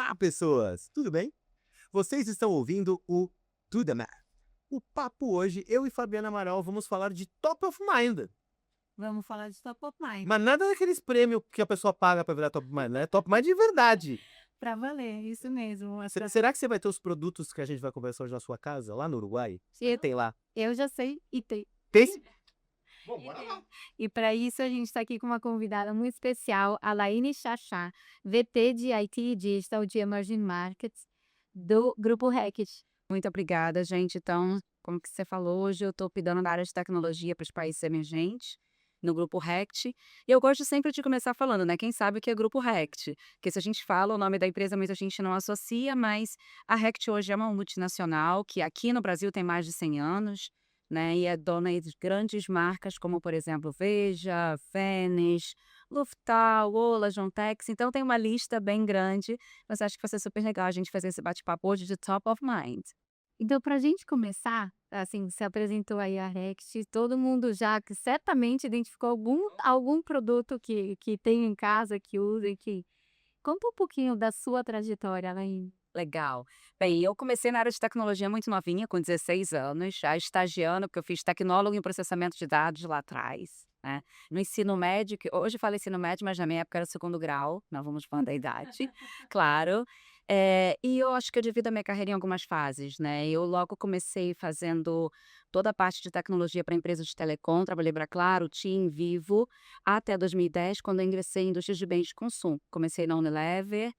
Olá, pessoas! Tudo bem? Vocês estão ouvindo o To The Math. O papo hoje, eu e Fabiana Amaral vamos falar de Top of Mind. Vamos falar de top of mind. Mas nada daqueles prêmios que a pessoa paga pra virar Top of Mind, né? Top of Mind de verdade. Pra valer, isso mesmo. Será que você vai ter os produtos que a gente vai conversar hoje na sua casa, lá no Uruguai? O que Eu, tem lá? eu já sei e tem. Tem? Bom, bora lá. E para isso a gente está aqui com uma convidada muito especial, a Laine Chachá, VP de IT e Digital de Emerging Markets do Grupo Reckitt. Muito obrigada, gente. Então, como que você falou, hoje eu estou cuidando da área de tecnologia para os países emergentes, no Grupo RECT. E eu gosto sempre de começar falando, né? Quem sabe o que é Grupo RECT? Porque se a gente fala o nome da empresa, muita gente não associa, mas a RECT hoje é uma multinacional que aqui no Brasil tem mais de 100 anos, né? E é dona de grandes marcas como, por exemplo, Veja, Vênis, Luftal, Ola, Jontex. Então tem uma lista bem grande, mas acho que vai ser super legal a gente fazer esse bate-papo hoje de top of mind. Então, para a gente começar, assim, se apresentou aí a Reckitt, todo mundo já que certamente identificou algum produto que tem em casa, que usa e que... Conta um pouquinho da sua trajetória, Laine. Legal. Bem, eu comecei na área de tecnologia muito novinha, com 16 anos, já estagiando, porque eu fiz tecnólogo em processamento de dados lá atrás, né? No ensino médio, que hoje fala ensino médio, mas na minha época era segundo grau, não vamos falar da idade, claro. E eu acho que eu divido a minha carreira em algumas fases, né? Eu logo comecei fazendo toda a parte de tecnologia para empresas de telecom, trabalhei para Claro, TIM, Vivo, até 2010, quando eu ingressei em indústrias de bens de consumo. Comecei na Unilever,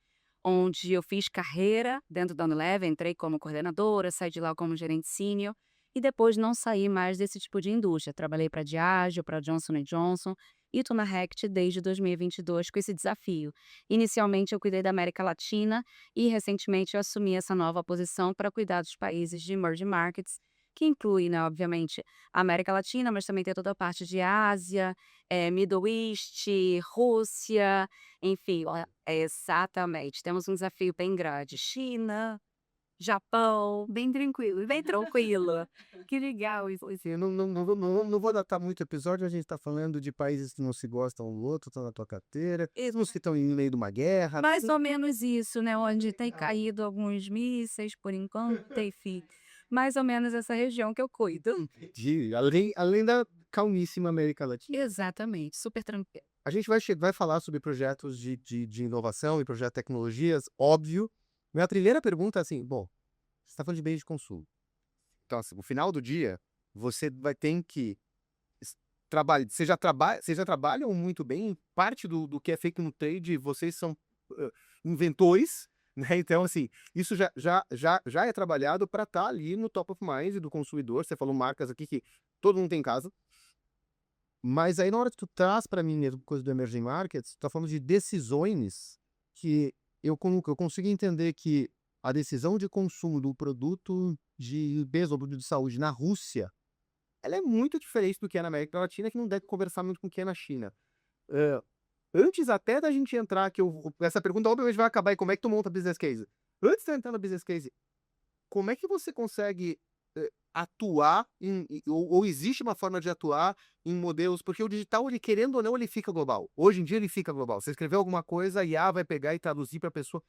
onde eu fiz carreira dentro da Unilever, entrei como coordenadora, saí de lá como gerente sênior e depois não saí mais desse tipo de indústria. Trabalhei para a Diageo, para a Johnson Johnson e estou na Reckitt desde 2022 com esse desafio. Inicialmente eu cuidei da América Latina e recentemente eu assumi essa nova posição para cuidar dos países de emerging markets, que inclui, né, obviamente, a América Latina, mas também tem toda a parte de Ásia, Middle East, Rússia, enfim, exatamente. Temos um desafio bem grande. China, Japão, Bem tranquilo. bem tranquilo. Que legal isso. Assim, eu não vou datar muito o episódio, a gente tá falando de países que não se gostam um do outro, estão na tua carteira, uns que estão em meio de uma guerra. Mais ou menos isso, né? Onde tem caído alguns mísseis por enquanto, enfim. Mais ou menos essa região que eu cuido. Entendi. Além da calmíssima América Latina. Exatamente, super tranquilo. A gente vai falar sobre projetos de inovação e projetos de tecnologias, óbvio. Minha primeira pergunta é assim, bom, você está falando de bens de consumo. Então, assim, no final do dia, você vai ter que trabalhar. Vocês já trabalham muito bem. Parte do que é feito no trade, vocês são inventores, né? Então, assim, isso já é trabalhado para estar ali no top of mind do consumidor. Você falou marcas aqui que todo mundo tem em casa. Mas aí na hora que tu traz para mim mesmo coisa do emerging markets, tu tá falando de decisões que eu consigo entender que a decisão de consumo do produto de limpeza ou produto de saúde na Rússia, ela é muito diferente do que é na América Latina, que não deve conversar muito com o que é na China. Hã, antes até da gente entrar, essa pergunta obviamente vai acabar, e como é que tu monta business case? Antes de eu entrar no business case, como é que você consegue atuar ou existe uma forma de atuar em modelos, porque o digital, ele querendo ou não, ele fica global. Hoje em dia ele fica global. Você escreveu alguma coisa, a IA vai pegar e traduzir para a pessoa.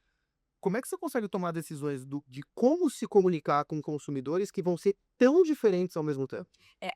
Como é que você consegue tomar decisões de como se comunicar com consumidores que vão ser tão diferentes ao mesmo tempo?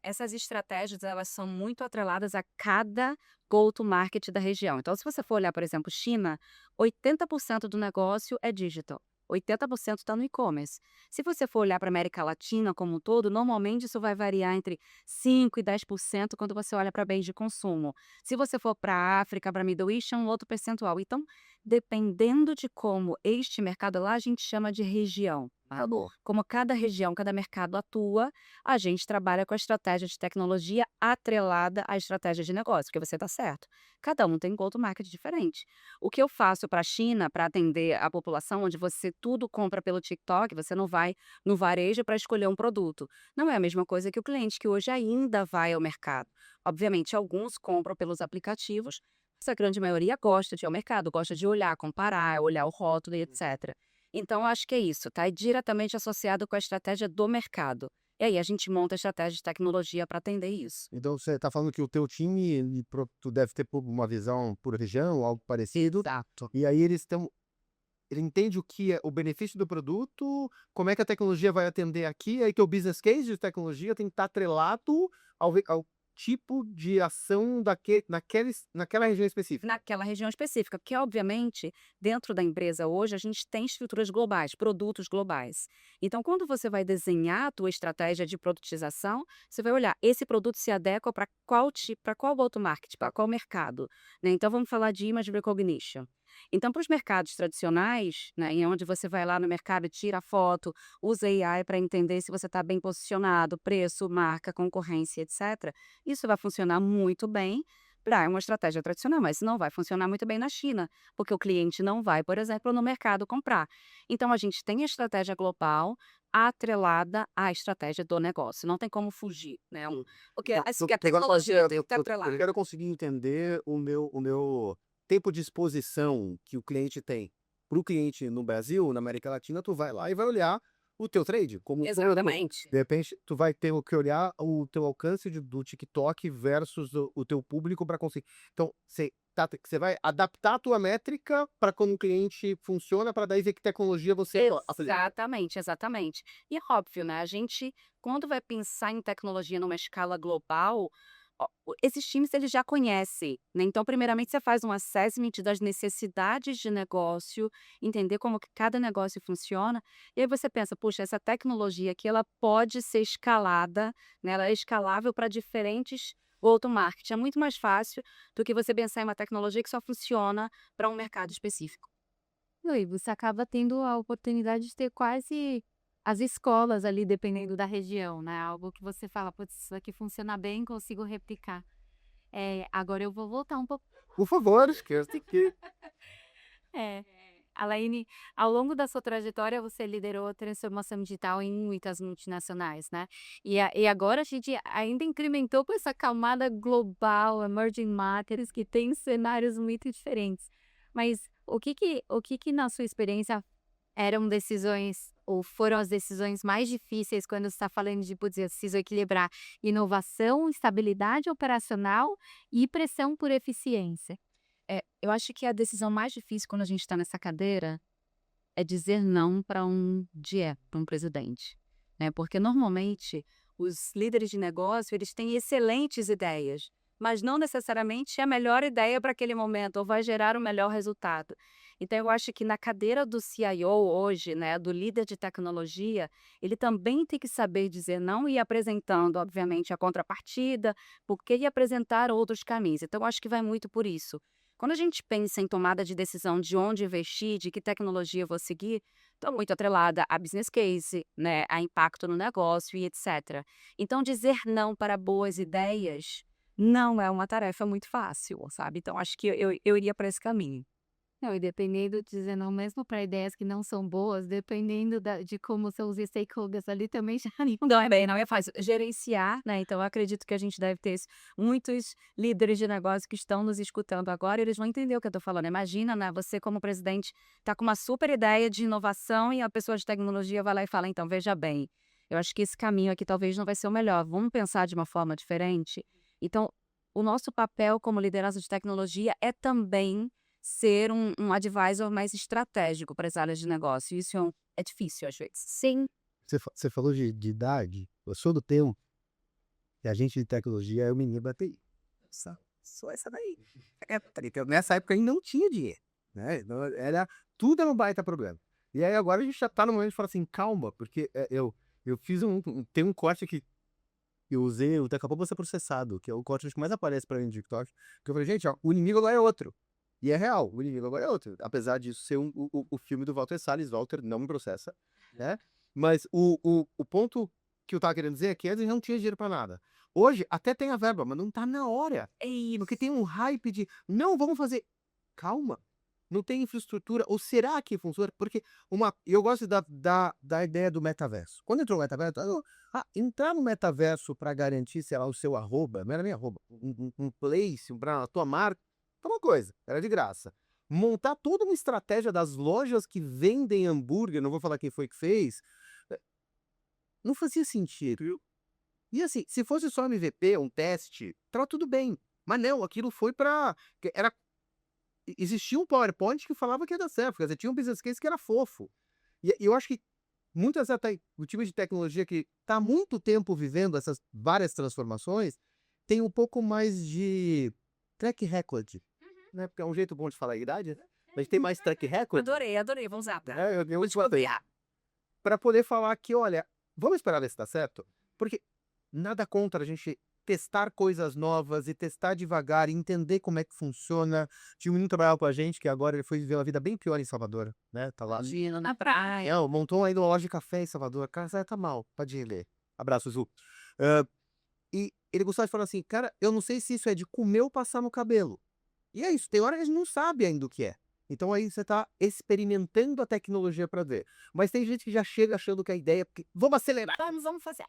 Essas estratégias, elas são muito atreladas a cada go to market da região. Então, se você for olhar, por exemplo, China, 80% do negócio é digital. 80% está no e-commerce. Se você for olhar para a América Latina como um todo, normalmente isso vai variar entre 5% e 10% quando você olha para bens de consumo. Se você for para a África, para Middle East, é um outro percentual. Então, dependendo de como este mercado lá, a gente chama de região. Tá? Como cada região, cada mercado atua, a gente trabalha com a estratégia de tecnologia atrelada à estratégia de negócio, porque você está certo. Cada um tem um go-to-market diferente. O que eu faço para a China, para atender a população, onde você tudo compra pelo TikTok, você não vai no varejo para escolher um produto. Não é a mesma coisa que o cliente que hoje ainda vai ao mercado. Obviamente, alguns compram pelos aplicativos, mas a grande maioria gosta de ir ao mercado, gosta de olhar, comparar, olhar o rótulo e etc. Então, eu acho que é isso, tá? É diretamente associado com a estratégia do mercado. E aí a gente monta a estratégia de tecnologia para atender isso. Então você está falando que o teu time, tu deve ter uma visão por região, algo parecido, Exato. e aí eles estão Ele entende o que é o benefício do produto, como é que a tecnologia vai atender aqui, aí teu business case de tecnologia tem que estar atrelado ao tipo de ação naquela região específica. Naquela região específica, porque obviamente dentro da empresa hoje a gente tem estruturas globais, produtos globais. Então quando você vai desenhar a tua estratégia de produtização, você vai olhar esse produto se adequa para qual tipo, para qual go-to-market, para qual mercado, né? Então vamos falar de image recognition. Então para os mercados tradicionais, né, em onde você vai lá no mercado e tira a foto, usa AI para entender se você está bem posicionado, preço, marca, concorrência, etc. Isso vai funcionar muito bem para uma estratégia tradicional, mas não vai funcionar muito bem na China, porque o cliente não vai, por exemplo, no mercado comprar. Então a gente tem a estratégia global atrelada à estratégia do negócio, não tem como fugir, né? Porque assim, a tecnologia tem que estar Eu atrelada. quero conseguir entender o meu tempo de exposição que o cliente tem. Para o cliente no Brasil, na América Latina, tu vai lá e vai olhar o teu trade. Exatamente. De repente, tu vai ter que olhar o teu alcance do TikTok versus o teu público para conseguir. Então, você vai adaptar a tua métrica para quando o cliente funciona, para daí ver que tecnologia você aplica. Exatamente, exatamente. E é óbvio, né? A gente, quando vai pensar em tecnologia numa escala global, esses times eles já conhecem, né? Então, primeiramente, você faz um assessment das necessidades de negócio, entender como que cada negócio funciona, e aí você pensa, puxa, essa tecnologia aqui ela pode ser escalada, né? Ela é escalável para diferentes go-to-market. É muito mais fácil do que você pensar em uma tecnologia que só funciona para um mercado específico. E você acaba tendo a oportunidade de ter quase as escolas ali, dependendo da região, né? Algo que você fala, putz, isso aqui funciona bem, consigo replicar. Agora eu vou voltar um pouco. Por favor, esquece que. É. Alaine, ao longo da sua trajetória, você liderou a transformação digital em muitas multinacionais, né? E agora a gente ainda incrementou com essa camada global, emerging markets, que tem cenários muito diferentes. Mas o que na sua experiência eram decisões ou foram as decisões mais difíceis quando você está falando de, putz, eu preciso equilibrar inovação, estabilidade operacional e pressão por eficiência? Eu acho que a decisão mais difícil quando a gente está nessa cadeira é dizer não para um DIE, para um presidente, né? Porque normalmente os líderes de negócio, eles têm excelentes ideias, mas não necessariamente é a melhor ideia para aquele momento ou vai gerar o melhor resultado. Então eu acho que na cadeira do CIO hoje, né, do líder de tecnologia, ele também tem que saber dizer não e ir apresentando, obviamente, a contrapartida, porque e apresentar outros caminhos. Então eu acho que vai muito por isso. Quando a gente pensa em tomada de decisão de onde investir, de que tecnologia eu vou seguir, estou muito atrelada a business case, né, a impacto no negócio e etc. Então, dizer não para boas ideias não é uma tarefa muito fácil, sabe? Então, acho que eu iria para esse caminho. Não, e dependendo, dizendo não, mesmo para ideias que não são boas, dependendo de como são os stakeholders ali, também já Não é bem, não é fácil gerenciar, né? Então, eu acredito que a gente deve ter muitos líderes de negócio que estão nos escutando agora, e eles vão entender o que eu estou falando. Imagina, né? Você, como presidente, está com uma super ideia de inovação e a pessoa de tecnologia vai lá e fala: então, veja bem, eu acho que esse caminho aqui talvez não vai ser o melhor, vamos pensar de uma forma diferente. Então, o nosso papel como liderança de tecnologia é também ser um advisor mais estratégico para as áreas de negócio. Isso é difícil às vezes. sim. Você falou de idade, eu sou do tempo que a gente de tecnologia é o menino da TI. Só essa daí. Nessa época ainda não tinha dinheiro, né? Então, tudo era um baita problema. E aí agora a gente já tá no momento de falar assim, calma, porque eu fiz tem um corte que eu usei, daqui a pouco vai ser processado, que é o corte que mais aparece pra mim no TikTok, que eu falei, gente, ó, o inimigo agora é outro. E é real, o inimigo agora é outro. Apesar disso ser o filme do Walter Salles, Walter não me processa, né? Mas o ponto que eu tava querendo dizer é que antes não tinha dinheiro pra nada. Hoje até tem a verba, mas não tá na hora. Porque tem um hype de, não, vamos fazer. Calma, não tem infraestrutura. Ou será que funciona? Porque eu gosto da ideia do metaverso. Quando entrou o metaverso, entrar no metaverso para garantir, sei lá, o seu arroba, não era nem arroba, um place, a tua marca, é uma coisa, era de graça. Montar toda uma estratégia das lojas que vendem hambúrguer, não vou falar quem foi que fez, não fazia sentido. E assim, se fosse só MVP, um teste, tava tudo bem. Mas não, aquilo foi era existia um PowerPoint que falava que ia dar certo, quer dizer, tinha um business case que era fofo. E eu acho que muitas até o time de tecnologia que está há muito tempo vivendo essas várias transformações tem um pouco mais de track record, né? Porque é um jeito bom de falar a idade, né? A gente tem mais track record, Adorei, vamos usar. né? Para poder falar que, olha, vamos esperar ver se dá certo, porque nada contra a gente testar coisas novas e testar devagar e entender como é que funciona. Tinha um menino que trabalhava com a gente, que agora ele foi viver uma vida bem pior em Salvador, né? Tá lá. Imagina, na praia. Montou ainda uma loja de café em Salvador. Cara, você tá mal, pode ir ler. Abraço, Zu. Ah, e ele gostava de falar assim, cara, eu não sei se isso é de comer ou passar no cabelo. E é isso, tem hora que a gente não sabe ainda o que é. Então aí você tá experimentando a tecnologia para ver. Mas tem gente que já chega achando que a ideia é porque vamos acelerar. Vamos fazer.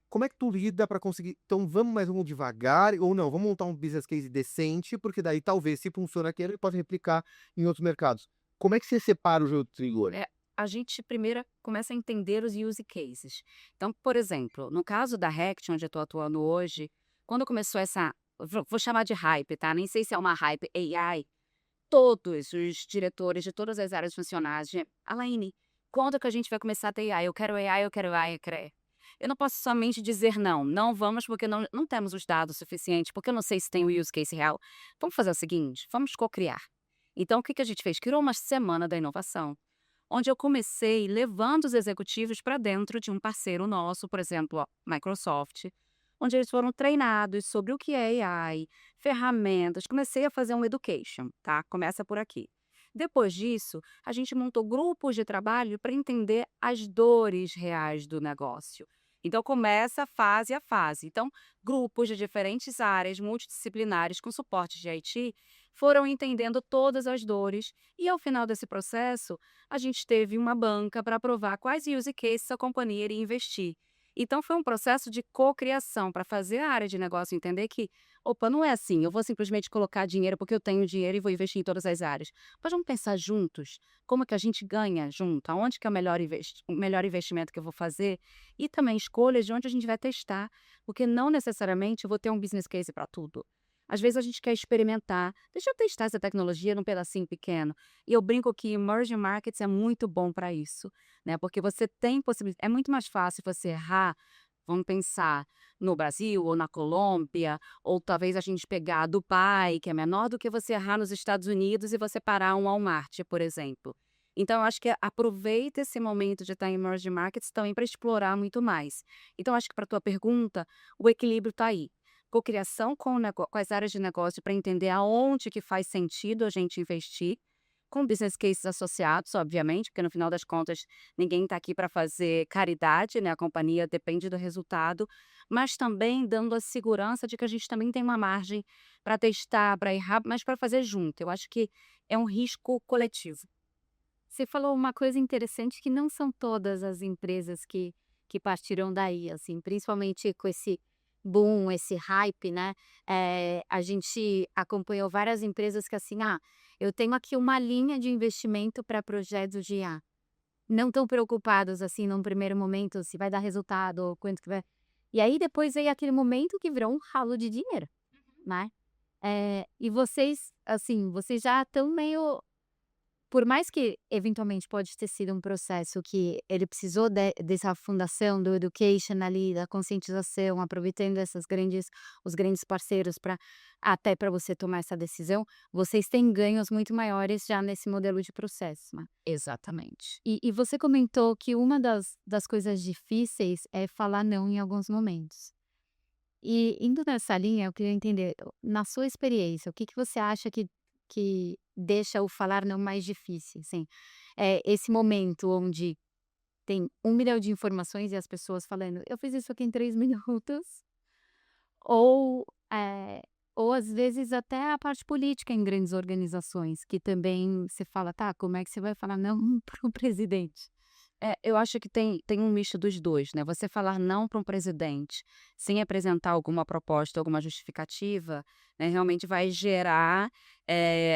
Como é que tu lida para conseguir? Então vamos devagar ou não? Vamos montar um business case decente, porque daí talvez se funciona aqui, ele pode replicar em outros mercados. Como é que você separa o joio do trigo? A gente primeiro começa a entender os use cases. Então, por exemplo, no caso da Rect, onde eu estou atuando hoje, quando começou essa, vou chamar de hype, tá? Nem sei se é uma hype AI, todos os diretores de todas as áreas funcionais, Alaine, quando que a gente vai começar a ter AI? Eu quero AI, eu quero AI, eu quero AI. Eu não posso somente dizer não vamos porque não temos os dados suficientes, porque eu não sei se tem o use case real. Vamos fazer o seguinte, vamos co-criar. Então, o que a gente fez? Criou uma semana da inovação, onde eu comecei levando os executivos para dentro de um parceiro nosso, por exemplo, a Microsoft, onde eles foram treinados sobre o que é AI, ferramentas. Comecei a fazer um education, tá? Começa por aqui. Depois disso, a gente montou grupos de trabalho para entender as dores reais do negócio. Então, começa fase a fase. Então, grupos de diferentes áreas multidisciplinares com suporte de IT foram entendendo todas as dores e, ao final desse processo, a gente teve uma banca para provar quais use cases a companhia iria investir. Então, foi um processo de cocriação para fazer a área de negócio entender que, opa, não é assim, eu vou simplesmente colocar dinheiro porque eu tenho dinheiro e vou investir em todas as áreas. Mas vamos pensar juntos, como que a gente ganha junto, aonde que é o melhor investimento que eu vou fazer e também escolhas de onde a gente vai testar, porque não necessariamente eu vou ter um business case para tudo. Às vezes a gente quer experimentar, deixa eu testar essa tecnologia num pedacinho pequeno. E eu brinco que emerging markets é muito bom para isso, né? Porque você tem possibilidade, é muito mais fácil você errar, vamos pensar no Brasil ou na Colômbia, ou talvez a gente pegar a Dubai, que é menor do que você errar nos Estados Unidos e você parar um Walmart, por exemplo. Então, eu acho que aproveita esse momento de estar em emerging markets também para explorar muito mais. Então, acho que para a tua pergunta, o equilíbrio está aí. Cocriação com as áreas de negócio para entender aonde que faz sentido a gente investir, com business cases associados, obviamente, porque no final das contas ninguém está aqui para fazer caridade, né? A companhia depende do resultado, mas também dando a segurança de que a gente também tem uma margem para testar, para errar, mas para fazer junto. Eu acho que é um risco coletivo. Você falou uma coisa interessante que não são todas as empresas que partiram daí, assim, principalmente com esse boom, esse hype, né? A gente acompanhou várias empresas que assim, eu tenho aqui uma linha de investimento para projetos de IA. Não tão preocupados assim num primeiro momento se vai dar resultado ou quanto que vai. E aí depois veio aquele momento que virou um ralo de dinheiro, né? E vocês, assim, vocês já estão meio. Por mais que eventualmente pode ter sido um processo que ele precisou dessa fundação do education ali, da conscientização, aproveitando os grandes parceiros até para você tomar essa decisão, vocês têm ganhos muito maiores já nesse modelo de processo, né? Exatamente. E você comentou que uma das coisas difíceis é falar não em alguns momentos. E indo nessa linha, eu queria entender, na sua experiência, o que você acha que deixa o falar não mais difícil, assim? Esse momento onde tem 1 milhão de informações e as pessoas falando: "Eu fiz isso aqui em 3 minutos", ou, ou às vezes até a parte política em grandes organizações, que também você fala: "Tá, como é que você vai falar não para o presidente?". Eu acho que tem um misto dos dois, né? Você falar não para um presidente sem apresentar alguma proposta, alguma justificativa, né, realmente vai gerar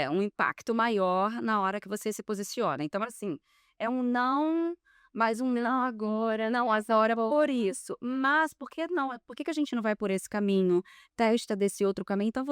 um impacto maior na hora que você se posiciona. Então, assim, é um não mas não agora, não, as horas por isso. Mas por que não? Por que que a gente não vai por esse caminho? Testa desse outro caminho. Então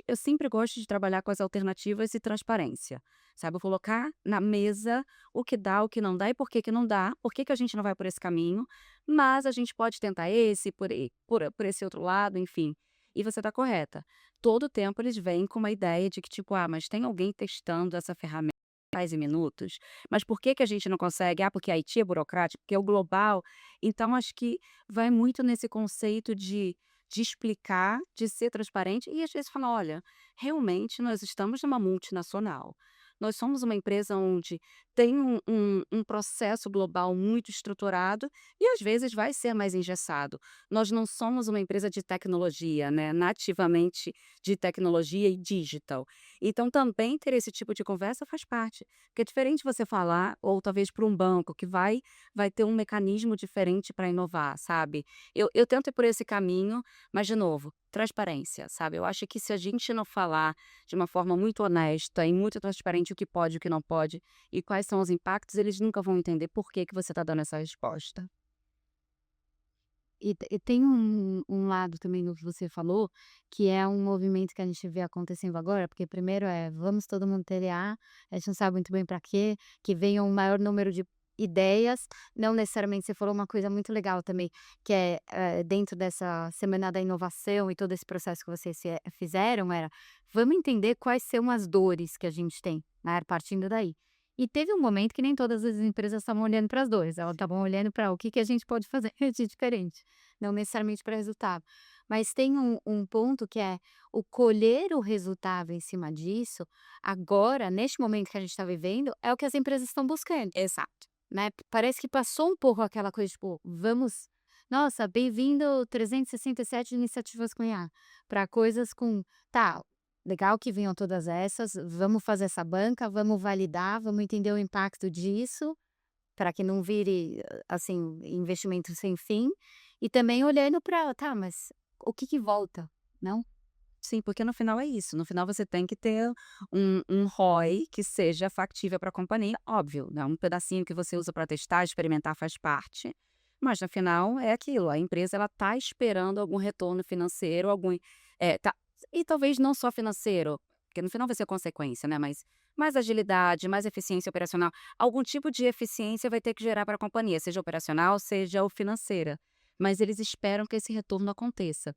eu sempre gosto de trabalhar com as alternativas e transparência, sabe? Eu colocar na mesa o que dá, o que não dá e por que não dá, por que que a gente não vai por esse caminho, mas a gente pode tentar esse, por esse outro lado, enfim. E você está correta. Todo tempo eles vêm com uma ideia de que, tipo, mas tem alguém testando essa ferramenta faz em minutos, mas por que que a gente não consegue? Porque a IT é burocrático, porque é o global. Então, acho que vai muito nesse conceito de explicar, de ser transparente e às vezes falar: olha, realmente nós estamos numa multinacional. Nós somos uma empresa onde tem um processo global muito estruturado e às vezes vai ser mais engessado. Nós não somos uma empresa de tecnologia, né? Nativamente de tecnologia e digital. Então, também ter esse tipo de conversa faz parte. Porque é diferente você falar, ou talvez para um banco que vai ter um mecanismo diferente para inovar, sabe? Eu tento ir por esse caminho, mas, de novo, transparência, sabe? Eu acho que se a gente não falar de uma forma muito honesta e muito transparente o que pode e o que não pode e quais são os impactos, eles nunca vão entender por que que você está dando essa resposta. E tem um lado também do que você falou, que é um movimento que a gente vê acontecendo agora, porque primeiro vamos todo mundo ter IA, a gente não sabe muito bem para quê, que venha um maior número de ideias, não necessariamente você falou uma coisa muito legal também, que dentro dessa semana da inovação e todo esse processo que vocês fizeram, vamos entender quais são as dores que a gente tem, né, partindo daí. E teve um momento que nem todas as empresas estavam olhando para as dores, elas estavam olhando para o que que a gente pode fazer de diferente, não necessariamente para resultado. Mas tem um ponto que é o colher o resultado em cima disso, agora, neste momento que a gente está vivendo, é o que as empresas estão buscando, Exato. né? Parece que passou um pouco aquela coisa, tipo, vamos. Nossa, bem-vindo 367 iniciativas com IA, para coisas com. Tá, legal que venham todas essas, vamos fazer essa banca, vamos validar, vamos entender o impacto disso, para que não vire, assim, investimento sem fim. E também olhando para, tá, mas o que que volta, não? Sim, porque no final é isso. No final você tem que ter um ROI que seja factível para a companhia. Óbvio, né? Um pedacinho que você usa para testar, experimentar faz parte. Mas no final é aquilo. A empresa ela está esperando algum retorno financeiro, e talvez não só financeiro, porque no final vai ser consequência, né? Mas mais agilidade, mais eficiência operacional. Algum tipo de eficiência vai ter que gerar para a companhia, seja operacional, seja o financeira. Mas eles esperam que esse retorno aconteça.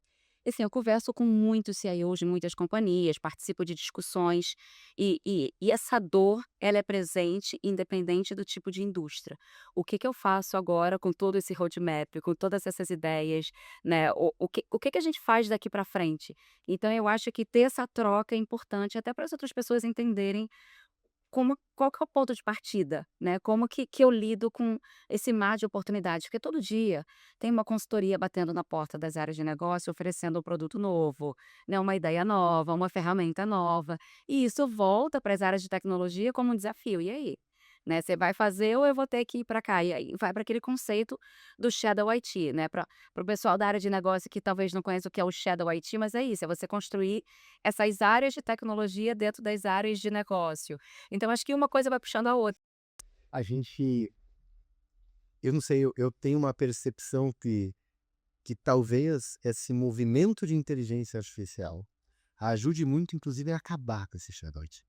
Assim, eu converso com muitos CIOs de muitas companhias, participo de discussões e essa dor, ela é presente independente do tipo de indústria. O que que eu faço agora com todo esse roadmap, com todas essas ideias, né? O que que a gente faz daqui para frente? Então, eu acho que ter essa troca é importante até para as outras pessoas entenderem qual que é o ponto de partida, né, como que eu lido com esse mar de oportunidades, porque todo dia tem uma consultoria batendo na porta das áreas de negócio oferecendo um produto novo, né, uma ideia nova, uma ferramenta nova, e isso volta para as áreas de tecnologia como um desafio. E aí? Né, você vai fazer ou eu vou ter que ir para cá? E aí vai para aquele conceito do Shadow IT, né, para o pessoal da área de negócio que talvez não conheça o que é o Shadow IT, mas é isso, é você construir essas áreas de tecnologia dentro das áreas de negócio. Então acho que uma coisa vai puxando a outra. A gente, eu não sei, eu tenho uma percepção que talvez esse movimento de inteligência artificial ajude muito, inclusive, a acabar com esse Shadowt.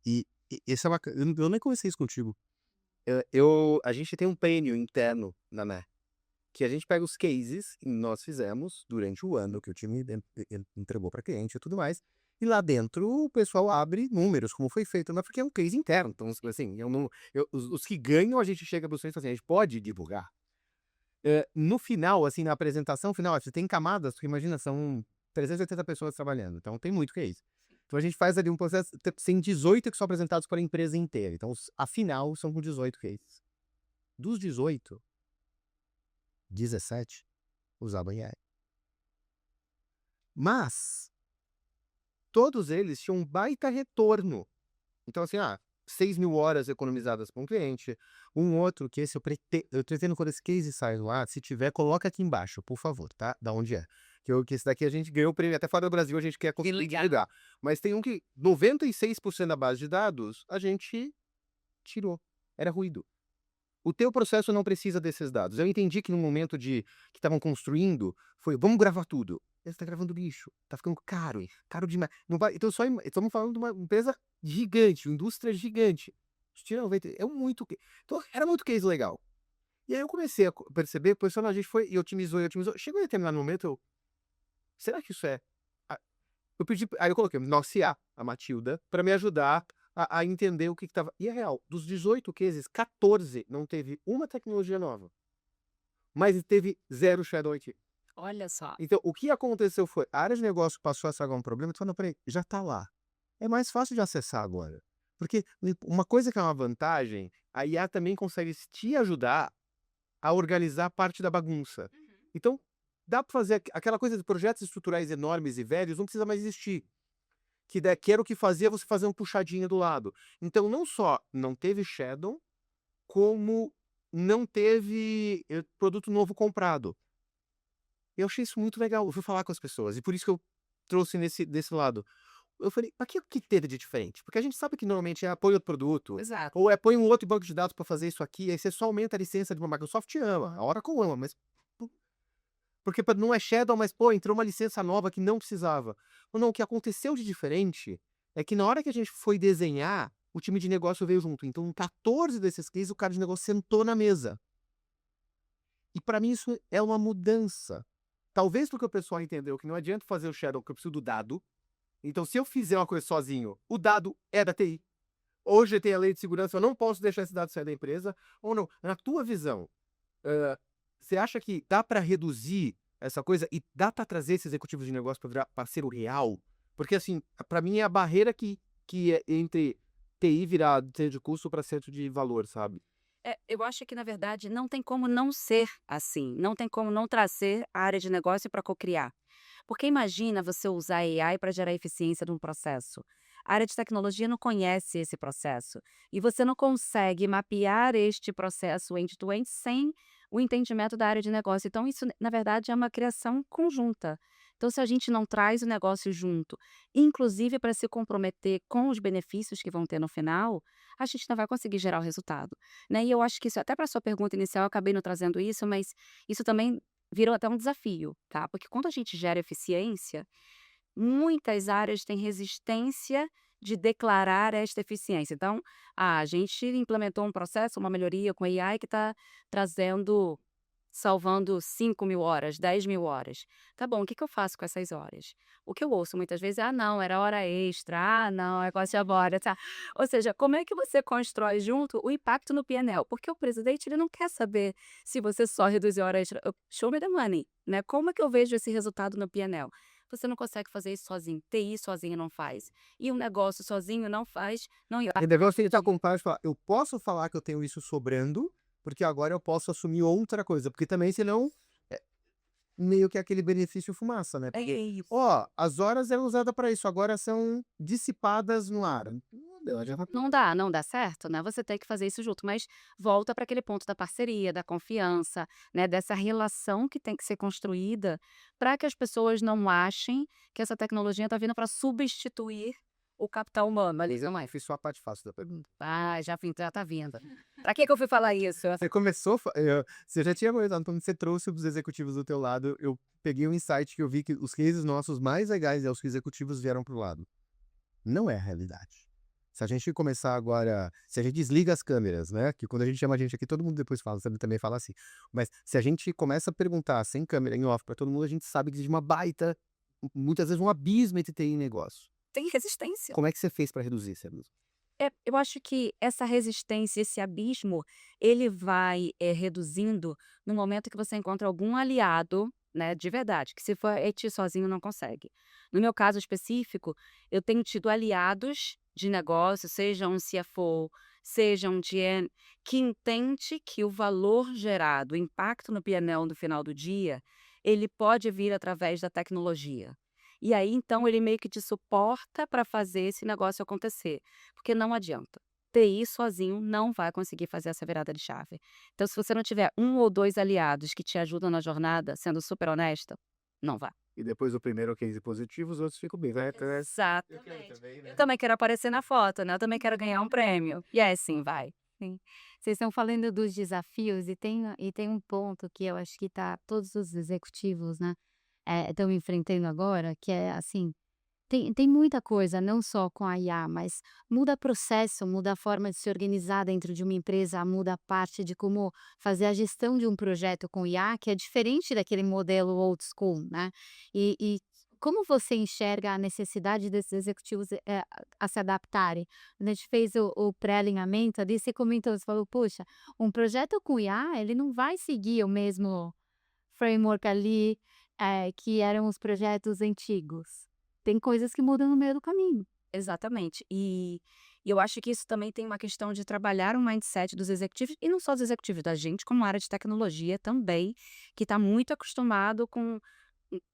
E esse é uma, eu nem conversei isso contigo. A gente tem um prêmio interno na NE, que a gente pega os cases que nós fizemos durante o ano, que o time entregou para cliente e tudo mais, e lá dentro o pessoal abre números, como foi feito, mas porque é um case interno. Então, assim, os que ganham, a gente chega para os clientes e fala assim, a gente pode divulgar. No final, assim, na apresentação final, você tem camadas, tu imagina, são 380 pessoas trabalhando, então tem muito case. Então a gente faz ali um processo, tem 18 que são apresentados para a empresa inteira, então afinal são com 18 cases. Dos 18, 17 usavam AI. Mas todos eles tinham um baita retorno. Então assim, 6.000 horas economizadas para um cliente, um outro que esse eu pretendo quando esse case sai do ar, se tiver, coloca aqui embaixo, por favor, tá? Da onde é. Que esse daqui a gente ganhou o prêmio, até fora do Brasil a gente quer conseguir ligar. Mas tem um que 96% da base de dados a gente tirou. Era ruído. o teu processo não precisa desses dados. Eu entendi que no momento que estavam construindo, foi, vamos gravar tudo. Você tá gravando lixo, tá ficando caro demais. Não vai, então estamos falando de uma empresa gigante, uma indústria gigante. Tira 90, então era muito case legal. E aí eu comecei a perceber, depois a gente foi e otimizou. Chegou em determinado momento, será que isso é... Eu pedi, aí eu coloquei nossa IA, a Matilda, para me ajudar a entender o que estava... E é real, dos 18 cases, 14 não teve uma tecnologia nova, mas teve 0 Shadow IT. Olha só. Então, o que aconteceu foi, a área de negócio passou a sacar um problema, e falou, não, peraí, já tá lá. É mais fácil de acessar agora. Porque uma coisa que é uma vantagem, a IA também consegue te ajudar a organizar parte da bagunça. Então, dá para fazer aquela coisa de projetos estruturais enormes e velhos, não precisa mais existir. Que era o que fazia você fazer um puxadinho do lado. Então, não só não teve Shadow, como não teve produto novo comprado. Eu achei isso muito legal. Eu fui falar com as pessoas, e por isso que eu trouxe desse lado. Eu falei, mas o que teve de diferente? Porque a gente sabe que normalmente é apoio ao produto, Exato. ou põe um outro banco de dados para fazer isso aqui, aí você só aumenta a licença de uma Microsoft ama, a Oracle ama, mas... Porque não é Shadow, mas, pô, entrou uma licença nova que não precisava. Não, o que aconteceu de diferente é que na hora que a gente foi desenhar, o time de negócio veio junto. Então, em 14 desses cases, o cara de negócio sentou na mesa. E para mim isso é uma mudança. Talvez porque o pessoal entendeu que não adianta fazer o Shadow, que eu preciso do dado. Então, se eu fizer uma coisa sozinho, o dado é da TI. Hoje tem a lei de segurança, eu não posso deixar esse dado sair da empresa. Ou não, na tua visão, você acha que dá para reduzir essa coisa e dá para trazer esses executivos de negócio para virar parceiro real? Porque, assim, para mim é a barreira que é entre TI virar centro de custo para centro de valor, sabe? Eu acho que, na verdade, não tem como não ser assim. Não tem como não trazer a área de negócio para cocriar. Porque imagina você usar AI para gerar eficiência de um processo. A área de tecnologia não conhece esse processo. E você não consegue mapear este processo end-to-end sem o entendimento da área de negócio. Então, isso, na verdade, é uma criação conjunta. Então, se a gente não traz o negócio junto, inclusive para se comprometer com os benefícios que vão ter no final, a gente não vai conseguir gerar o resultado, né? E eu acho que isso, até para a sua pergunta inicial, eu acabei não trazendo isso, mas isso também virou até um desafio, tá? Porque quando a gente gera eficiência, muitas áreas têm resistência de declarar esta eficiência. Então, a gente implementou um processo, uma melhoria com AI que está salvando 5.000 horas, 10.000 horas. Tá bom, o que eu faço com essas horas? O que eu ouço muitas vezes é, ah, não, era hora extra, ah, não, é quase agora, tá? Ou seja, como é que você constrói junto o impacto no PNL? Porque o presidente, ele não quer saber se você só reduziu a hora extra. Show me the money, né? Como é que eu vejo esse resultado no PNL? Você não consegue fazer isso sozinho. TI sozinho não faz. E um negócio sozinho não faz. Não... E negócio ele tá com e falar, eu posso falar que eu tenho isso sobrando, porque agora eu posso assumir outra coisa. Porque também, senão, meio que aquele benefício fumaça, né? Porque, isso. as horas eram usadas para isso, agora são dissipadas no ar. Não dá certo, né? Você tem que fazer isso junto, mas volta para aquele ponto da parceria, da confiança, né? Dessa relação que tem que ser construída para que as pessoas não achem que essa tecnologia está vindo para substituir o capital humano. Ali, não é? Fiz só a parte fácil da pergunta. Ah, já tá vindo. Para que eu fui falar isso? Você começou, você já tinha comentado, quando você trouxe os executivos do teu lado, eu peguei um insight que eu vi que os cases nossos mais legais é os que os executivos vieram pro lado. Não é a realidade. Se a gente começar agora, se a gente desliga as câmeras, né? Que quando a gente chama a gente aqui, todo mundo depois fala, você também fala assim. Mas se a gente começa a perguntar sem câmera, em off, para todo mundo, a gente sabe que existe uma baita, muitas vezes um abismo entre TI e negócio. Tem resistência. Como é que você fez para reduzir isso? Eu acho que essa resistência, esse abismo, ele vai reduzindo no momento que você encontra algum aliado, né, de verdade, que se for ti sozinho não consegue. No meu caso específico, eu tenho tido aliados de negócio, seja um CFO, seja um GM, que entende que o valor gerado, o impacto no PNL no final do dia, ele pode vir através da tecnologia. E aí, então, ele meio que te suporta para fazer esse negócio acontecer. Porque não adianta. TI sozinho não vai conseguir fazer essa virada de chave. Então, se você não tiver 1 ou 2 aliados que te ajudam na jornada, sendo super honesta, não vai. E depois do primeiro case positivo, os outros ficam bem. Exatamente. Eu também, né? Eu também quero aparecer na foto, né? Eu também quero ganhar um prêmio. E é assim, vai. Sim. Vocês estão falando dos desafios e tem um ponto que eu acho que todos os executivos, né, estão enfrentando agora, que é assim, tem muita coisa, não só com a IA, mas muda processo, muda a forma de se organizar dentro de uma empresa, muda a parte de como fazer a gestão de um projeto com IA, que é diferente daquele modelo old school, né. E como você enxerga a necessidade desses executivos, a se adaptarem? Quando a gente fez o pré-alinhamento ali, você comentou, você falou: "Poxa, um projeto com IA, ele não vai seguir o mesmo framework ali, que eram os projetos antigos. Tem coisas que mudam no meio do caminho". Exatamente. E eu acho que isso também tem uma questão de trabalhar o mindset dos executivos, e não só dos executivos, da gente como área de tecnologia também, que está muito acostumado com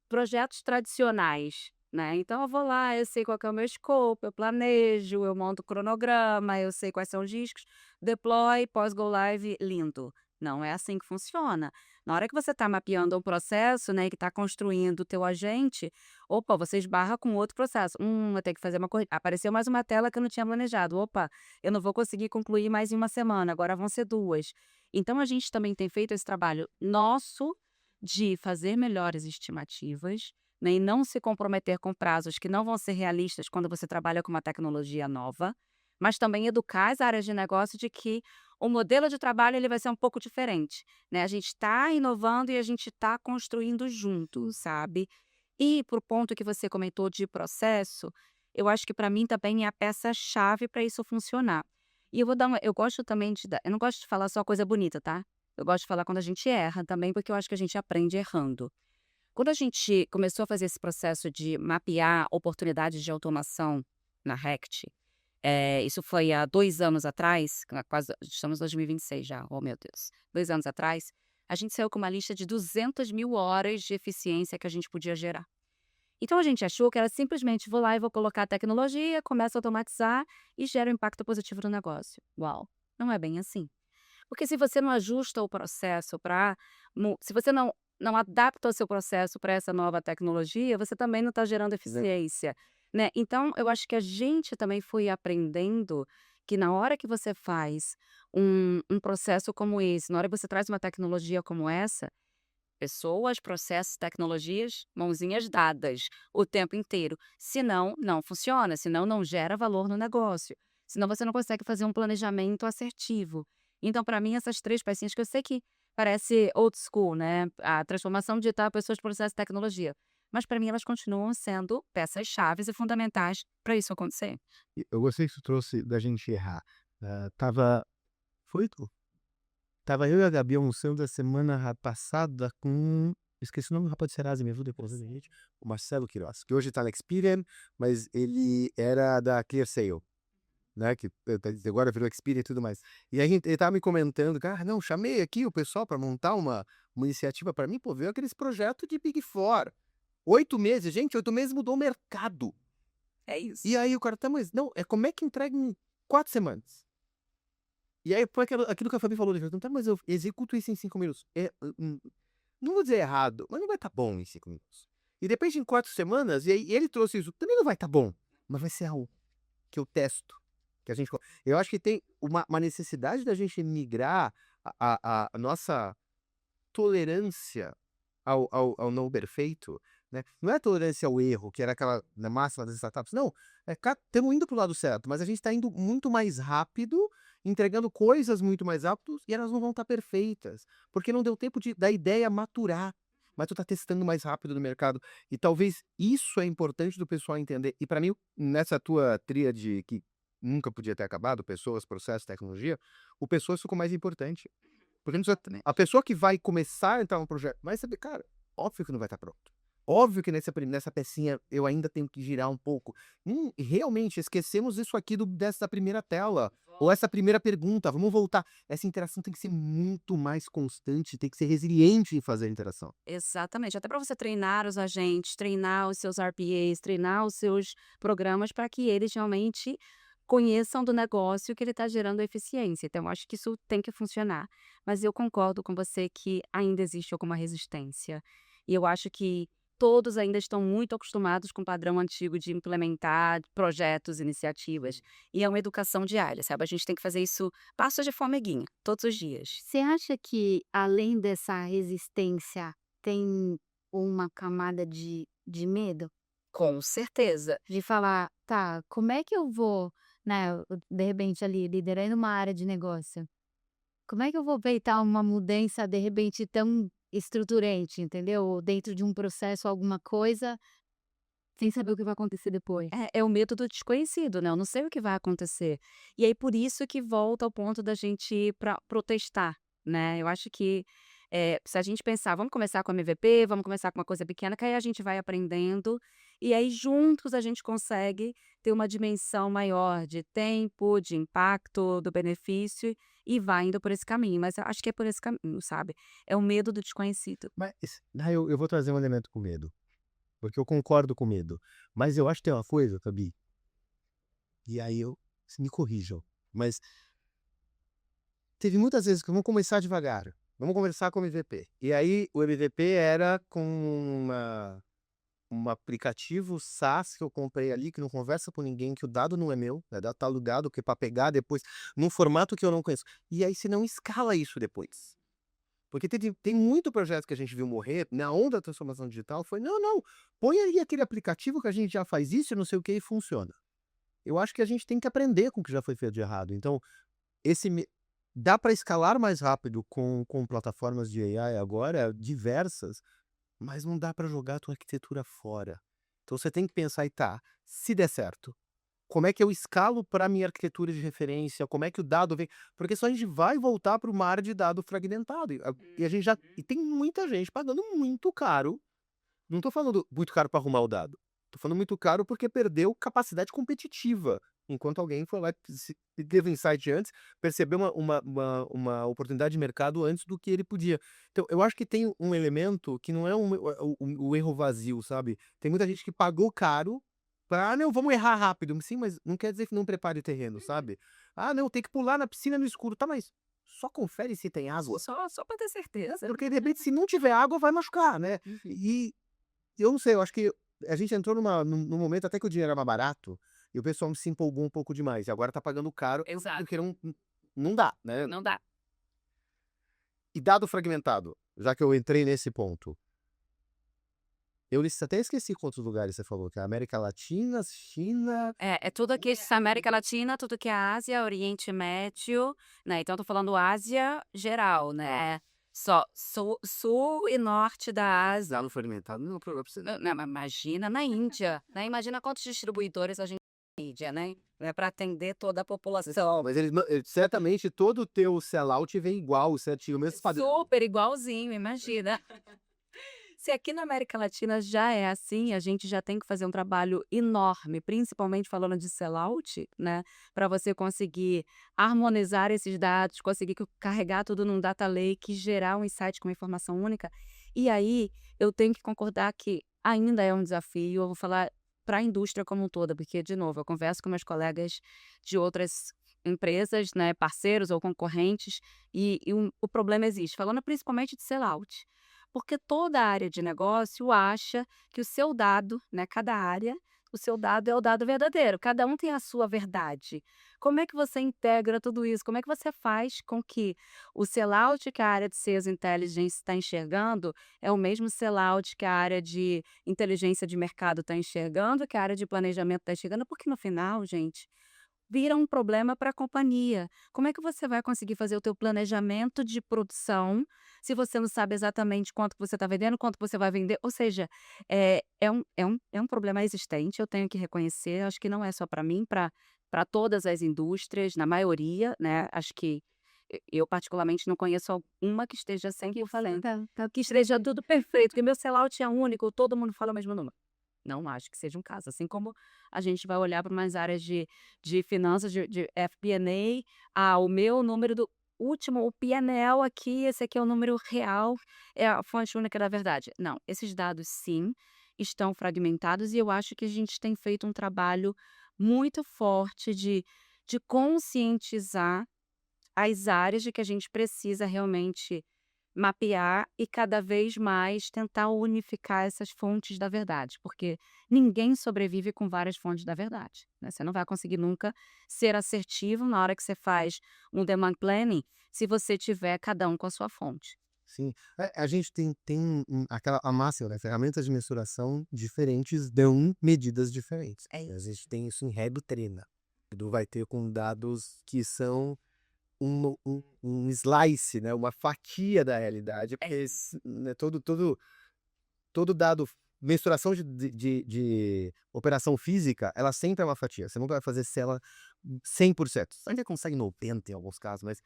projetos tradicionais, né. Então eu vou lá, eu sei qual que é o meu escopo, eu planejo, eu monto o cronograma, eu sei quais são os riscos, deploy, pós go live, lindo. Não é assim que funciona. Na hora que você está mapeando um processo, né, e que está construindo o teu agente, opa, você esbarra com outro processo. Eu tenho que fazer uma corri apareceu mais uma tela que eu não tinha planejado. Opa, eu não vou conseguir concluir mais em uma semana, agora vão ser 2. Então a gente também tem feito esse trabalho nosso de fazer melhores estimativas, né, e não se comprometer com prazos que não vão ser realistas quando você trabalha com uma tecnologia nova, mas também educar as áreas de negócio de que o modelo de trabalho ele vai ser um pouco diferente, né? A gente está inovando e a gente está construindo junto, sabe? E para o ponto que você comentou de processo, eu acho que para mim também é a peça-chave para isso funcionar. E eu gosto também eu não gosto de falar só coisa bonita, tá? Eu gosto de falar quando a gente erra também, porque eu acho que a gente aprende errando. Quando a gente começou a fazer esse processo de mapear oportunidades de automação na Rect, isso foi há 2 anos atrás, quase estamos em 2026 já, oh meu Deus, 2 anos atrás, a gente saiu com uma lista de 200.000 horas de eficiência que a gente podia gerar. Então a gente achou que era simplesmente vou lá e vou colocar a tecnologia, começo a automatizar e gera um impacto positivo no negócio. Uau, não é bem assim. Porque se você não ajusta o processo para se você não adapta o seu processo para essa nova tecnologia, você também não está gerando Exa eficiência, né. Então eu acho que a gente também foi aprendendo que na hora que você faz um processo como esse, na hora que você traz uma tecnologia como essa, pessoas, processos, tecnologias, mãozinhas dadas o tempo inteiro. Senão, não funciona, senão não gera valor no negócio, senão você não consegue fazer um planejamento assertivo. Então, para mim, essas 3 pecinhas que eu sei que parece old school, né, a transformação digital, pessoas, processo e tecnologia, mas para mim elas continuam sendo peças chaves e fundamentais para isso acontecer. E eu gostei que tu trouxe da gente errar. Estava foi tu? Estava eu e a Gabi almoçando a semana passada com esqueci o nome do rapaz do Serasa, me ajuda depois, né, gente? O Marcelo Queiroz, que hoje tá na Experian, mas ele era da ClearSale, né, que agora virou Experian e tudo mais. E a gente ele estava me comentando que: "Ah, não, chamei aqui o pessoal para montar uma iniciativa para mim", pô, veio aqueles projetos de Big Four, 8 meses, gente, 8 meses mudou o mercado. É isso. E aí o cara: "Tá, mas não, como é que entrega em 4 semanas?". E aí foi aquilo que a Fabi falou, ele falou: "Tá, mas eu executo isso em 5 minutos". Não vou dizer errado, mas não vai estar bom em 5 minutos. E depende em 4 semanas, e aí ele trouxe isso, também não vai estar bom, mas vai ser algo que eu testo, que a gente eu acho que tem uma necessidade da gente migrar a nossa tolerância ao não perfeito, né, não é tolerância ao erro, que era aquela na máxima das startups, não, estamos indo para o lado certo, mas a gente está indo muito mais rápido, entregando coisas muito mais rápido e elas não vão estar perfeitas, porque não deu tempo da ideia maturar, mas tu tá testando mais rápido no mercado, e talvez isso é importante do pessoal entender, e para mim, nessa tua tríade que nunca podia ter acabado, pessoas, processo, tecnologia, o pessoas ficou mais importante. Porque não precisa a pessoa que vai começar a entrar no projeto vai saber, cara, óbvio que não vai estar pronto. Óbvio que nessa pecinha eu ainda tenho que girar um pouco. Realmente esquecemos isso aqui dessa primeira tela, ou essa primeira pergunta, vamos voltar. Essa interação tem que ser muito mais constante, tem que ser resiliente em fazer a interação. Exatamente, até para você treinar os agentes, treinar os seus RPAs, treinar os seus programas para que eles realmente conheçam do negócio que ele está gerando eficiência. Então, eu acho que isso tem que funcionar. Mas eu concordo com você que ainda existe alguma resistência. E eu acho que todos ainda estão muito acostumados com o padrão antigo de implementar projetos, iniciativas. E é uma educação diária, sabe? A gente tem que fazer isso passos de formiguinha, todos os dias. Você acha que além dessa resistência tem uma camada de medo? Com certeza. De falar: "Tá, como é que eu vou, né, de repente ali liderando uma área de negócio, como é que eu vou peitar uma mudança de repente tão estruturante, entendeu? Ou dentro de um processo alguma coisa, sem saber o que vai acontecer depois". É o medo do desconhecido, né? Eu não sei o que vai acontecer. E aí, por isso que volta ao ponto da gente ir para protestar, né? Eu acho que se a gente pensar, vamos começar com MVP, vamos começar com uma coisa pequena, que aí a gente vai aprendendo, e aí juntos a gente consegue ter uma dimensão maior de tempo, de impacto, do benefício, e vai indo por esse caminho. Mas eu acho que é por esse caminho, sabe? É o medo do desconhecido. Mas eu vou trazer um elemento com medo, porque eu concordo com medo. Mas eu acho que tem uma coisa, Fabi, e aí me corrijam, mas teve muitas vezes que vamos começar devagar, vamos conversar com o MVP. E aí o MVP era com um aplicativo SaaS que eu comprei ali, que não conversa com ninguém, que o dado não é meu, né, dado tá alugado, que é para pegar depois, num formato que eu não conheço. E aí você não escala isso depois. Porque tem muito projeto que a gente viu morrer, na onda da transformação digital, foi: "Não, não, põe aí aquele aplicativo que a gente já faz isso e não sei o que e funciona". Eu acho que a gente tem que aprender com o que já foi feito de errado. Então, esse me dá para escalar mais rápido com plataformas de AI agora, diversas, mas não dá para jogar a tua arquitetura fora. Então você tem que pensar e tá, se der certo, como é que eu escalo para minha arquitetura de referência? Como é que o dado vem? Porque senão a gente vai voltar para o mar de dado fragmentado. E a gente já. E tem muita gente pagando muito caro. Não estou falando muito caro para arrumar o dado. Estou falando muito caro porque perdeu capacidade competitiva. Enquanto alguém foi lá e teve um insight antes, percebeu uma oportunidade de mercado antes do que ele podia. Então, eu acho que tem um elemento que não é o erro vazio, sabe? Tem muita gente que pagou caro pra: "Ah, não, vamos errar rápido". Sim, mas não quer dizer que não prepare o terreno, sabe? "Ah, não, tem que pular na piscina no escuro". Tá, mas só confere se tem água. Só para ter certeza. Porque, de repente, se não tiver água, vai machucar, né? E eu não sei, eu acho que a gente entrou num momento até que o dinheiro era mais barato, e o pessoal se empolgou um pouco demais, e agora tá pagando caro, Exato. porque não dá, né. Não dá. E dado fragmentado, já que eu entrei nesse ponto, eu até esqueci quantos lugares você falou, que é América Latina, China. É tudo aqui, essa América Latina, tudo que é Ásia, Oriente Médio, né? Então, tô falando Ásia geral, né? Só sul e norte da Ásia. Dado fragmentado não é um problema pra você. Não, mas imagina na Índia, né? Imagina quantos distribuidores a gente tem na Índia, né? É para atender toda a população. Mas certamente todo o teu sellout vem igual, certinho, o mesmo padrão. Super igualzinho, imagina. Se aqui na América Latina já é assim, a gente já tem que fazer um trabalho enorme, principalmente falando de sellout, né? Para você conseguir harmonizar esses dados, conseguir carregar tudo num data lake, gerar um insight com uma informação única. E aí eu tenho que concordar que ainda é um desafio. Eu vou falar para a indústria como um todo, porque, de novo, eu converso com meus colegas de outras empresas, né, parceiros ou concorrentes, e o problema existe, falando principalmente de sellout. Porque toda área de negócio acha que o seu dado, né, cada área, o seu dado é o dado verdadeiro, cada um tem a sua verdade. Como é que você integra tudo isso? Como é que você faz com que o sellout que a área de Sales Intelligence está enxergando é o mesmo sellout que a área de inteligência de mercado está enxergando, que a área de planejamento está enxergando? Porque no final, gente, vira um problema para a companhia. Como é que você vai conseguir fazer o teu planejamento de produção se você não sabe exatamente quanto que você está vendendo, quanto você vai vender? Ou seja, é um problema existente, eu tenho que reconhecer, acho que não é só para mim, para todas as indústrias, na maioria, né? Acho que eu particularmente não conheço alguma que esteja 100% falando, que esteja tudo perfeito, que meu sellout é único, todo mundo fala o mesmo número. Não acho que seja um caso. Assim como a gente vai olhar para umas áreas de finanças, de FP&A, o meu número do último, o PNL aqui, esse aqui é o número real, é a fonte única da verdade. Não, esses dados sim estão fragmentados e eu acho que a gente tem feito um trabalho muito forte de conscientizar as áreas de que a gente precisa realmente mapear e cada vez mais tentar unificar essas fontes da verdade, porque ninguém sobrevive com várias fontes da verdade, né? Você não vai conseguir nunca ser assertivo na hora que você faz um demand planning, se você tiver cada um com a sua fonte. Sim. A gente tem aquela a máxima, né? Ferramentas de mensuração diferentes dão medidas diferentes. É A gente tem isso em Rego Treina. Edu vai ter com dados que são um slice, né? Uma fatia da realidade, porque né, todo dado, mensuração de operação física, ela sempre é uma fatia. Você nunca vai fazer ela 100%. Você ainda consegue 90% em alguns casos, mas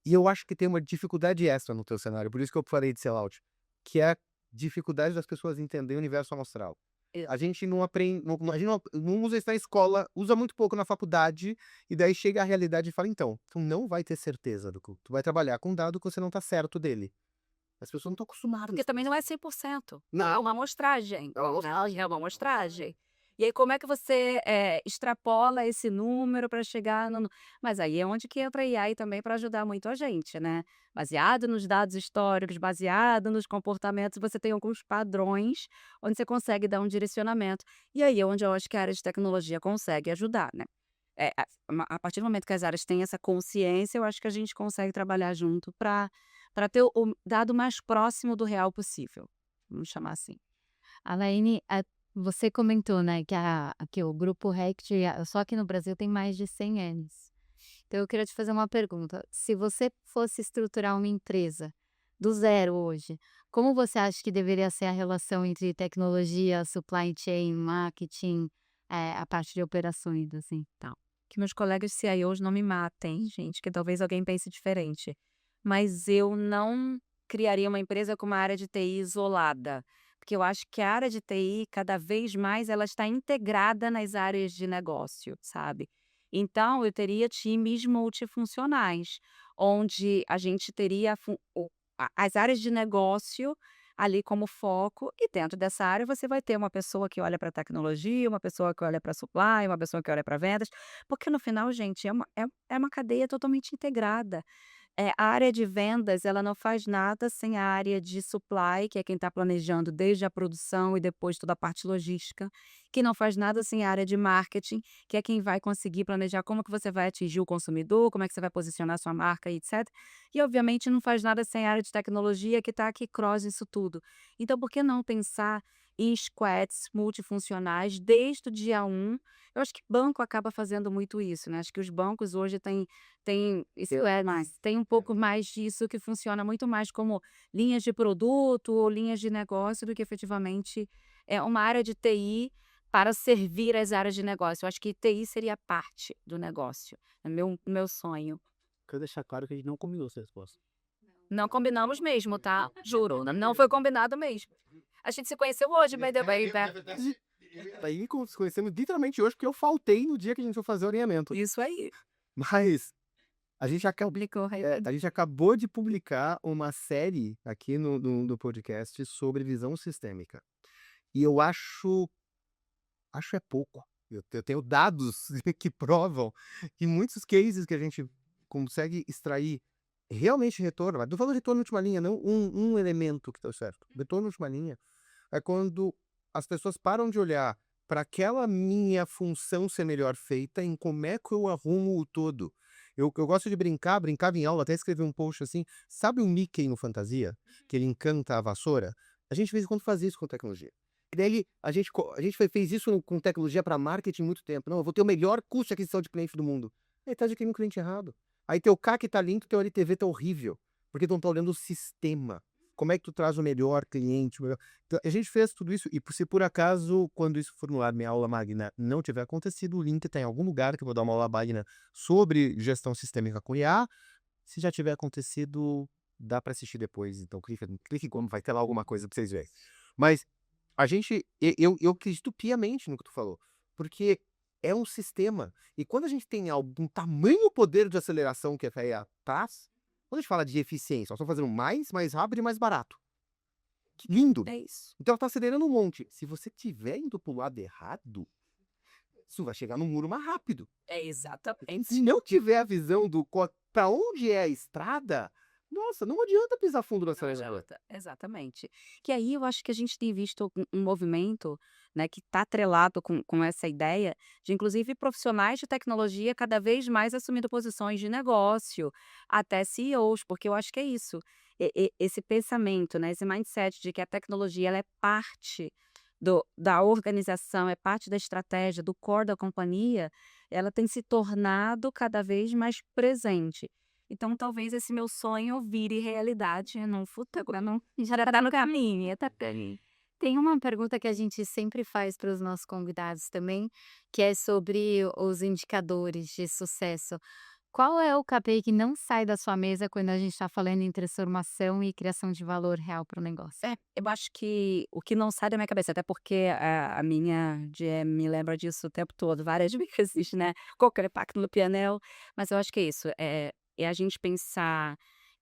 e eu acho que tem uma dificuldade extra no teu cenário, por isso que eu falei de sellout, que é a dificuldade das pessoas entenderem o universo amostral. A gente não aprende, a gente não usa isso na escola, usa muito pouco na faculdade, e daí chega a realidade e fala, então, tu não vai ter certeza do que tu vai trabalhar com um dado que você não tá certo dele. As pessoas não estão acostumadas. Porque também não é 100%. Não. É uma amostragem. É uma amostragem. E aí, como é que você extrapola esse número para chegar no. Mas aí é onde que entra a AI também para ajudar muito a gente, né? Baseado nos dados históricos, baseado nos comportamentos, você tem alguns padrões onde você consegue dar um direcionamento. E aí é onde eu acho que a área de tecnologia consegue ajudar, né? A partir do momento que as áreas têm essa consciência, eu acho que a gente consegue trabalhar junto para ter o dado mais próximo do real possível. Vamos chamar assim. Alaine, você comentou, né, que o Grupo Rect, só aqui no Brasil, tem mais de 100 anos. Então, eu queria te fazer uma pergunta. Se você fosse estruturar uma empresa do zero hoje, como você acha que deveria ser a relação entre tecnologia, supply chain, marketing, a parte de operações, assim, tal? Que meus colegas CIOs não me matem, gente, que talvez alguém pense diferente. Mas eu não criaria uma empresa com uma área de TI isolada, porque eu acho que a área de TI, cada vez mais, ela está integrada nas áreas de negócio, sabe? Então, eu teria times multifuncionais, onde a gente teria as áreas de negócio ali como foco, e dentro dessa área você vai ter uma pessoa que olha para tecnologia, uma pessoa que olha para supply, uma pessoa que olha para vendas, porque no final, gente, é uma cadeia totalmente integrada. A área de vendas, ela não faz nada sem a área de supply, que é quem está planejando desde a produção e depois toda a parte logística, que não faz nada sem a área de marketing, que é quem vai conseguir planejar como que você vai atingir o consumidor, como é que você vai posicionar sua marca e etc. E, obviamente, não faz nada sem a área de tecnologia, que está aqui cross isso tudo. Então, por que não pensar em squads multifuncionais desde o dia 1? Eu acho que banco acaba fazendo muito isso, né? Acho que os bancos hoje têm isso tem um pouco mais disso, que funciona muito mais como linhas de produto ou linhas de negócio do que efetivamente é uma área de TI para servir as áreas de negócio. Eu acho que TI seria parte do negócio. É meu sonho. Quero deixar claro que a gente não combinou essa resposta. Não combinamos mesmo, tá? Juro, não foi combinado mesmo. A gente se conheceu hoje, by the way, né? Daí nos conhecemos literalmente hoje, porque eu faltei no dia que a gente foi fazer o alinhamento. Isso aí. Mas a gente Publicou. acabou de publicar uma série aqui no podcast sobre visão sistêmica. E eu acho é pouco. Eu tenho dados que provam que muitos cases que a gente consegue extrair realmente retorno, mas não falo retorno na última linha, não um elemento que deu certo. Retorno na última linha é quando as pessoas param de olhar para aquela minha função ser melhor feita em como é que eu arrumo o todo. Eu gosto de brincava em aula, até escrevi um post assim, sabe o Mickey no Fantasia? Que ele encanta a vassoura? A gente de vez em quando faz isso com tecnologia. E daí a gente fez isso com tecnologia para marketing muito tempo. Não, eu vou ter o melhor custo de aquisição de cliente do mundo. Aí tá adquirindo um cliente errado. Aí teu CAC tá lindo, teu LTV tá horrível. Porque tu não tá olhando o sistema. Como é que tu traz o melhor cliente? Então, a gente fez tudo isso. E se por acaso, quando isso for no ar, minha aula magna não tiver acontecido, o link tá em algum lugar que eu vou dar uma aula magna sobre gestão sistêmica com IA. Se já tiver acontecido, dá para assistir depois. Então clique como vai ter lá alguma coisa para vocês verem. Mas eu acredito piamente no que tu falou. Porque é um sistema. E quando a gente tem algum tamanho poder de aceleração que a IA traz, quando a gente fala de eficiência, nós estamos fazendo mais rápido e mais barato. Que lindo! É isso. Então ela está acelerando um monte. Se você estiver indo para o lado errado, isso vai chegar no muro mais rápido. É exatamente. Se não tiver a visão do para onde é a estrada, Nossa, não adianta pisar fundo nessa Não adianta. Exatamente. Que aí eu acho que a gente tem visto um movimento, né, que está atrelado com essa ideia de, inclusive, profissionais de tecnologia cada vez mais assumindo posições de negócio, até CEOs, porque eu acho que é isso. Esse pensamento, né, esse mindset de que a tecnologia ela é parte da organização, é parte da estratégia, do core da companhia, ela tem se tornado cada vez mais presente. Então, talvez esse meu sonho vire realidade num futuro. Não, já está no caminho, tá bem. Tem uma pergunta que a gente sempre faz para os nossos convidados também, que é sobre os indicadores de sucesso. Qual é o KPI que não sai da sua mesa quando a gente está falando em transformação e criação de valor real para o negócio? Eu acho que o que não sai da minha cabeça, até porque a minha GM me lembra disso o tempo todo, várias vezes, né? Qual que é o impacto no PNL, mas eu acho que é isso, é a gente pensar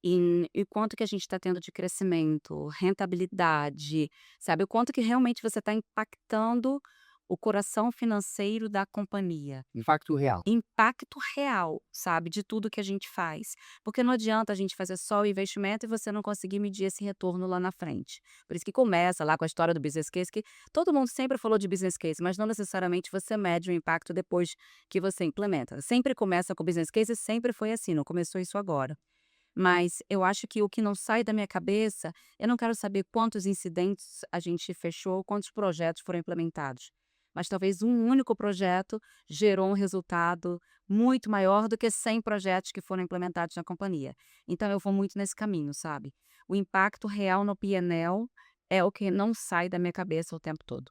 em o quanto que a gente está tendo de crescimento, rentabilidade, sabe? O quanto que realmente você está impactando o coração financeiro da companhia. impacto real. Impacto real, sabe, de tudo que a gente faz. Porque não adianta a gente fazer só o investimento e você não conseguir medir esse retorno lá na frente. Por isso que começa lá com a história do business case, que todo mundo sempre falou de business case, mas não necessariamente você mede o impacto depois que você implementa. Sempre começa com o business case e sempre foi assim, não começou isso agora. Mas eu acho que o que não sai da minha cabeça, eu não quero saber quantos incidentes a gente fechou, quantos projetos foram implementados. Mas talvez um único projeto gerou um resultado muito maior do que 100 projetos que foram implementados na companhia. Então eu vou muito nesse caminho, sabe? O impacto real no PNL é o que não sai da minha cabeça o tempo todo.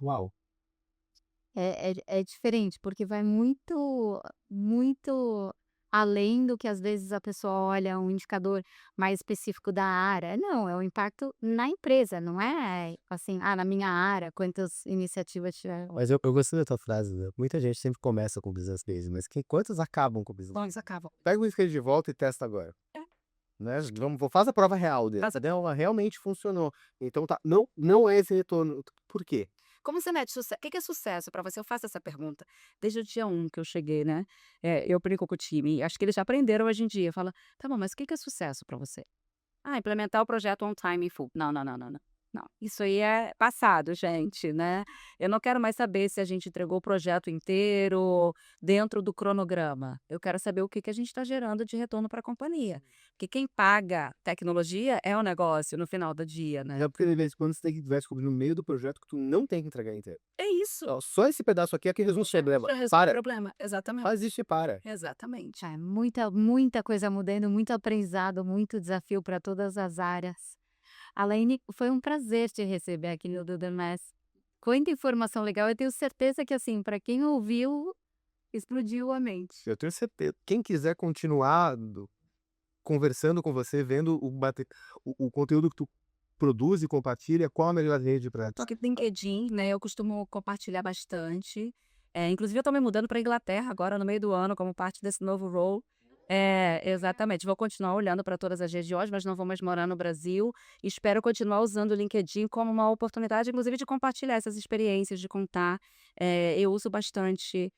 Uau. É diferente, porque vai muito além do que às vezes a pessoa olha um indicador mais específico da área. Não, é o impacto na empresa, não é assim, na minha área, quantas iniciativas tiveram. Mas eu gostei da tua frase, né? Muita gente sempre começa com business case, mas quantos acabam com business case? Bom, isso acaba. Pega o business case de volta e testa agora. Né? Faz a prova real dele. Ela realmente funcionou. Então tá, não é esse retorno. Por quê? Como você mede sucesso? O que é sucesso para você? Eu faço essa pergunta desde o dia 1 que eu cheguei, né? Eu brinco com o time, acho que eles já aprenderam hoje em dia. Fala, tá bom, mas o que é sucesso para você? Implementar o projeto on time in full. Não, não, não, não, não. Não, isso aí é passado, gente, né? Eu não quero mais saber se a gente entregou o projeto inteiro dentro do cronograma. Eu quero saber o que a gente está gerando de retorno para a companhia. Porque quem paga tecnologia é o negócio no final do dia, né? É porque de vez em quando você tem que descobrir no meio do projeto que tu não tem que entregar inteiro. É isso. Ó, só esse pedaço aqui é que resolve o problema. Já resolve o Para, problema. Exatamente. faz isso e para. Exatamente. Muita coisa mudando, muito aprendizado, muito desafio para todas as áreas. Alaine, foi um prazer te receber aqui no Do The Math. Quanta informação legal, eu tenho certeza que assim, para quem ouviu, explodiu a mente. Eu tenho certeza. Quem quiser continuar conversando com você, vendo o conteúdo que tu produz e compartilha, qual a melhor rede para Tô aqui no LinkedIn, né? Eu costumo compartilhar bastante. Inclusive, eu tô me mudando para Inglaterra agora no meio do ano, como parte desse novo role. Exatamente. Vou continuar olhando para todas as regiões, mas não vou mais morar no Brasil. Espero continuar usando o LinkedIn como uma oportunidade, inclusive, de compartilhar essas experiências, de contar. Eu uso bastante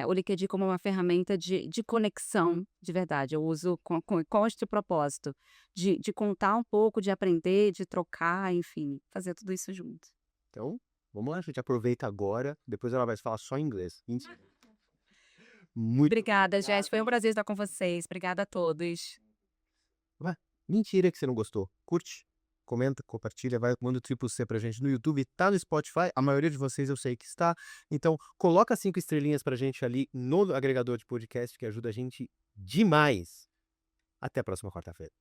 o LinkedIn como uma ferramenta de conexão, de verdade. Eu uso com este propósito, de contar um pouco, de aprender, de trocar, enfim, fazer tudo isso junto. Então, vamos lá, a gente aproveita agora, depois ela vai falar só inglês. Muito Obrigada, Jéssica. Foi um prazer estar com vocês. Obrigada a todos. mentira que você não gostou. Curte, comenta, compartilha, manda o triplo C pra gente no YouTube, tá no Spotify, a maioria de vocês eu sei que está. Então, coloca 5 estrelinhas pra gente ali no agregador de podcast, que ajuda a gente demais. Até a próxima quarta-feira.